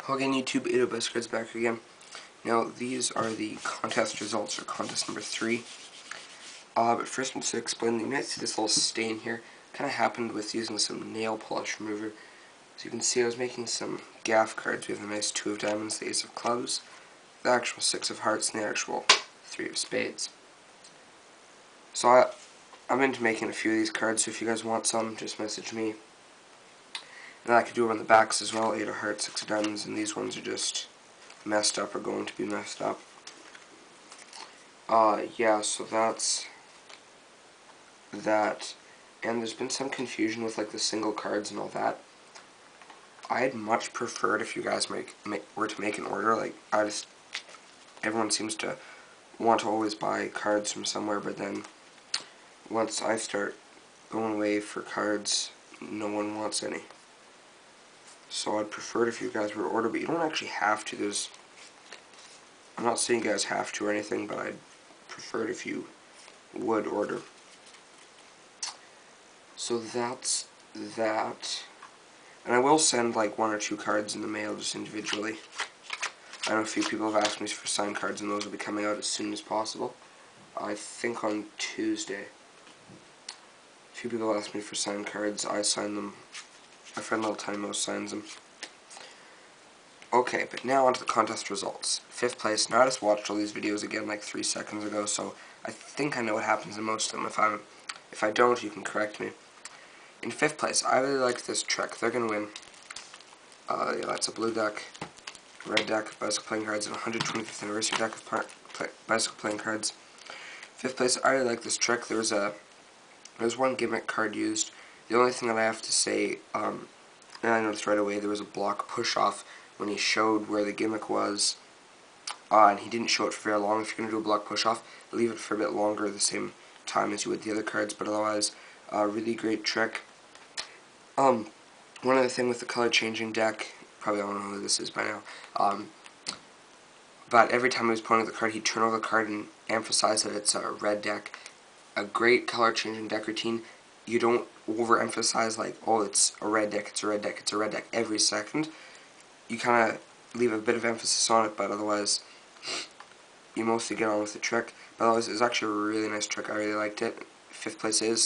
Again, YouTube, 8 Cards back again. Now, these are the contest results, or contest number 3. But first, I'm just going to explain. You might see this little stain here. Kind of happened with using some nail polish remover. So you can see I was making some gaff cards. We have the nice 2 of diamonds, the ace of clubs, the actual 6 of hearts, and the actual 3 of spades. So I'm into making a few of these cards, so if you guys want some, just message me. And I could do it on the backs as well, 8 of hearts, 6 of diamonds, and these ones are just messed up or going to be messed up. Yeah, so that's that. And there's been some confusion with like the single cards and all that. I'd much preferred if you guys were to make an order. Like, everyone seems to want to always buy cards from somewhere, but then once I start going away for cards, no one wants any. So I'd prefer it if you guys were to order, but you don't actually have to. I'm not saying you guys have to or anything, but I'd prefer it if you would order. So that's that. And I will send like 1 or 2 cards in the mail just individually. I know a few people have asked me for signed cards, and those will be coming out as soon as possible. I think on Tuesday. A few people asked me for signed cards. I sign them. My friend Little Tiny Mouse signs them. Okay, but now on to the contest results. 5th place. Now I just watched all these videos again like 3 seconds ago, so I think I know what happens in most of them. If I don't, you can correct me. In 5th place, I really like this trick. They're going to win. Yeah, that's a blue deck, red deck, bicycle playing cards, and 125th anniversary deck of bicycle playing cards. 5th place, I really like this trick. There's one gimmick card used. The only thing that I have to say, and I noticed right away, there was a block push-off when he showed where the gimmick was, and he didn't show it for very long. If you're going to do a block push-off, leave it for a bit longer, the same time as you would the other cards, but otherwise, really great trick. One other thing with the color changing deck, probably all know who this is by now, but every time he was pointing at the card, he'd turn over the card and emphasize that it's a red deck. A great color changing deck routine. You don't overemphasize like, oh, it's a red deck, it's a red deck, it's a red deck every second. You kind of leave a bit of emphasis on it, but otherwise you mostly get on with the trick. But otherwise, it was actually a really nice trick. I really liked it. 5th place is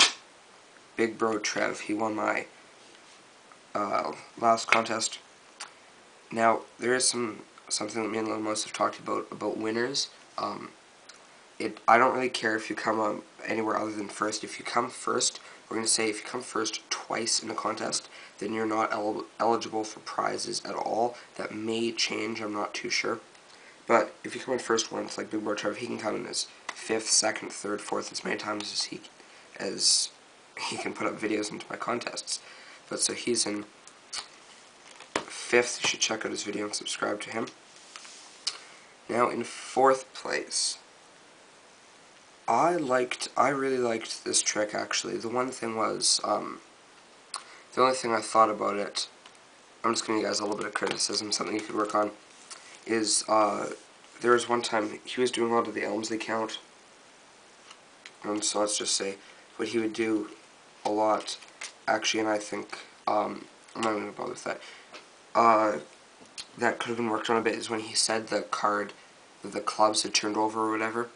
Big Bro Trev. He won my last contest. Now, there is something that me and Little Mouse have talked about winners. I don't really care if you come anywhere other than first. If you come first, we're going to say if you come first twice in a contest, then you're not eligible for prizes at all. That may change, I'm not too sure. But if you come in first once, like Big Boy Trevor, he can come in as 5th, 2nd, 3rd, 4th, as many times as he can put up videos into my contests. But so he's in 5th, you should check out his video and subscribe to him. Now in 4th place, I really liked this trick actually. The one thing was, the only thing I thought about it, I'm just giving you guys a little bit of criticism, something you could work on, is, there was one time, he was doing a lot of the Elmsley count, and so let's just say, what he would do a lot, actually, and I think, I'm not going to bother with that, that could have been worked on a bit, is when he said the card that the clubs had turned over or whatever.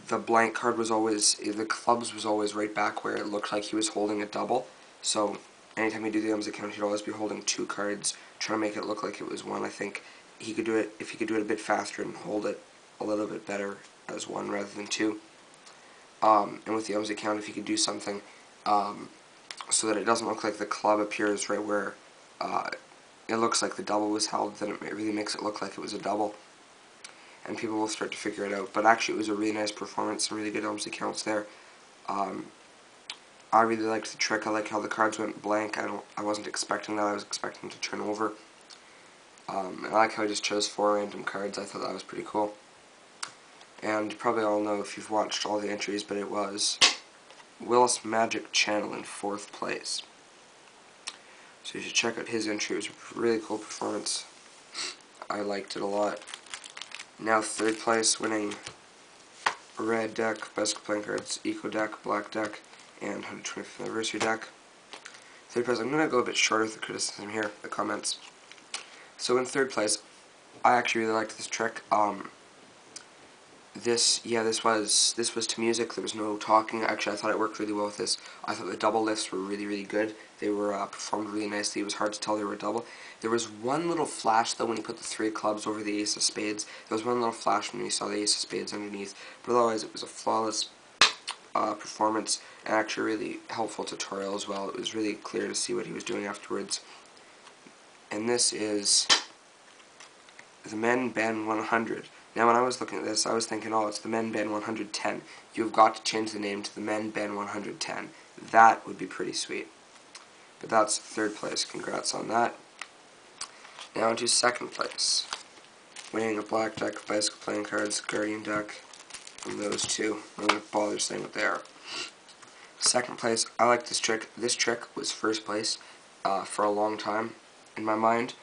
The blank card was always, the clubs was always right back where it looked like he was holding a double. So anytime you do the Elmsley count, he'd always be holding 2 cards, trying to make it look like it was 1. I think he could do it, if he could do it a bit faster and hold it a little bit better as 1 rather than 2. And with the Elmsley count, if he could do something so that it doesn't look like the club appears right where it looks like the double was held, then it really makes it look like it was a double. And people will start to figure it out. But actually, it was a really nice performance, some really good Elmsley counts there. I really liked the trick. I like how the cards went blank. I wasn't expecting that. I was expecting to turn over. I like how I just chose 4 random cards. I thought that was pretty cool. And you probably all know if you've watched all the entries, but it was Willis Magic Channel in 4th place. So you should check out his entry. It was a really cool performance. I liked it a lot. Now 3rd place, winning red deck, bicycle playing cards, eco deck, black deck, and 125th anniversary deck. Third place, I'm going to go a bit shorter with the criticism here, the comments. So in third place, I actually really liked this trick. This was to music. There was no talking. Actually, I thought it worked really well with this. I thought the double lifts were really, really good. They were performed really nicely. It was hard to tell they were double. There was one little flash though when he put the 3 clubs over the ace of spades. There was one little flash when you saw the ace of spades underneath. But otherwise, it was a flawless performance and actually a really helpful tutorial as well. It was really clear to see what he was doing afterwards. And this is the Men Ben 100. Now when I was looking at this, I was thinking, oh, it's the Men Ben 110. You've got to change the name to the Men Ben 110. That would be pretty sweet. But that's third place. Congrats on that. Now into second place. Winning a black deck of bicycle playing cards, Guardian deck, from those two. I'm going to bother saying what they are. Second place, I like this trick. This trick was first place for a long time in my mind.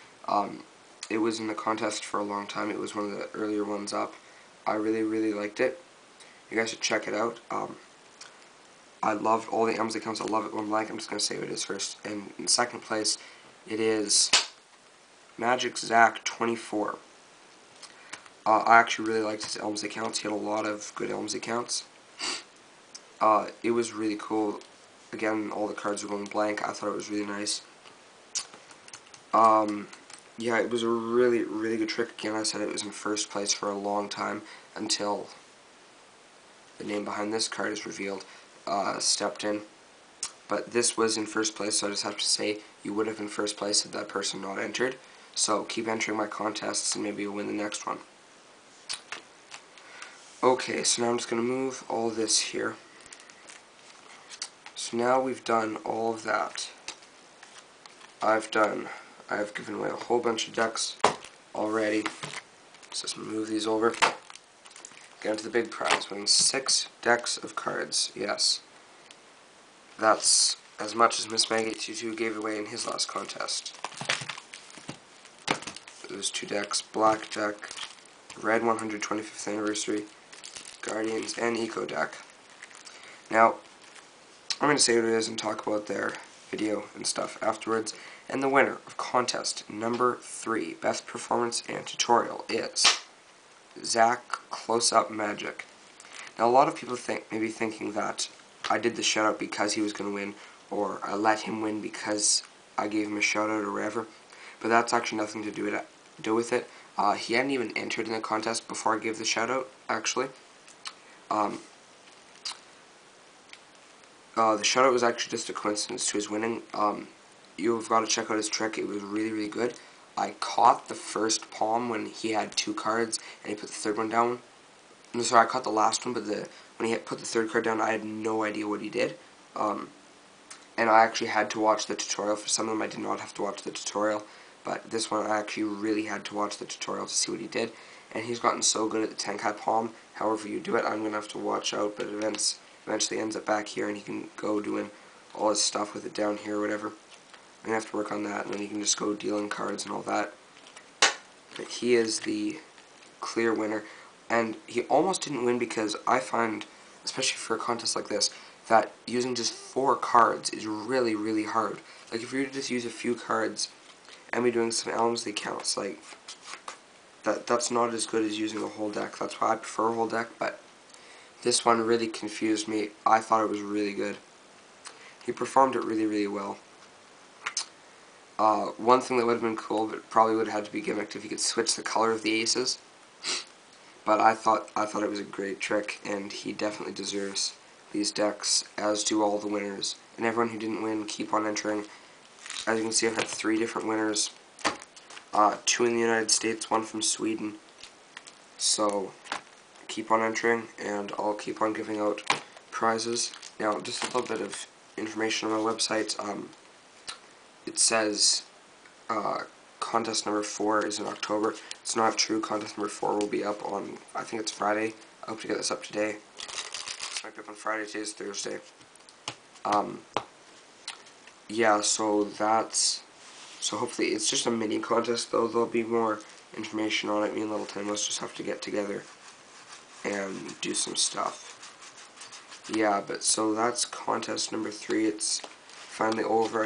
It was in the contest for a long time. It was one of the earlier ones up. I really, really liked it. You guys should check it out. I loved all the Elmsley accounts. I love it when blank. I'm just going to say what it is first. And in second place, it is Magic Zach 24. I actually really liked his Elmsley accounts. He had a lot of good Elmsley accounts. It was really cool. Again, all the cards were going blank. I thought it was really nice. Yeah, it was a really, really good trick. Again, I said it was in first place for a long time until the name behind this card is revealed, stepped in. But this was in first place, so I just have to say you would have been first place had that person not entered. So keep entering my contests and maybe you'll win the next one. Okay, so now I'm just going to move all this here. So now we've done all of that. I've given away a whole bunch of decks already. Let's just move these over. Get into the big prize, winning 6 decks of cards. Yes. That's as much as Miss Mag822 gave away in his last contest. Those 2 decks, black deck, red 125th anniversary, Guardians, and Eco deck. Now, I'm going to say what it is and talk about their video and stuff afterwards. And the winner of contest number 3, best performance and tutorial, is Zach Close Up Magic. Now a lot of people maybe thinking that I did the shout out because he was going to win, or I let him win because I gave him a shout out or whatever. But that's actually nothing to do with it. He hadn't even entered in the contest before I gave the shout out, actually. The shout out was actually just a coincidence to his winning. You've got to check out his trick. It was really, really good. I caught the first palm when he had 2 cards and he put the third one down. No, sorry, I caught the last one, but when he had put the third card down, I had no idea what he did. And I actually had to watch the tutorial. For some of them, I did not have to watch the tutorial, but this one I actually really had to watch the tutorial to see what he did. And he's gotten so good at the Tenkai palm. However you do it, I'm going to have to watch out, but eventually ends up back here, and he can go doing all his stuff with it down here or whatever. I'm going to have to work on that, and then he can just go dealing cards and all that. But he is the clear winner, and he almost didn't win because I find, especially for a contest like this, that using just 4 cards is really, really hard. Like, if you were to just use a few cards and be doing some Elmsley counts, like, that's not as good as using a whole deck. That's why I prefer a whole deck, but this one really confused me. I thought it was really good. He performed it really, really well. One thing that would have been cool, but probably would have had to be gimmicked, if he could switch the color of the aces. But I thought it was a great trick, and he definitely deserves these decks, as do all the winners. And everyone who didn't win, keep on entering. As you can see, I've had 3 different winners. 2 in the United States, 1 from Sweden. So keep on entering, and I'll keep on giving out prizes. Now, just a little bit of information on my website. It says contest number 4 is in October. It's not true. Contest number 4 will be up on, I think it's Friday. I hope to get this up today. This might be up on Friday. Today's Thursday. Yeah, so hopefully it's just a mini contest, though. There'll be more information on it. Me and Little Timeless just have to get together and do some stuff. Yeah, but so that's contest number 3. It's finally over.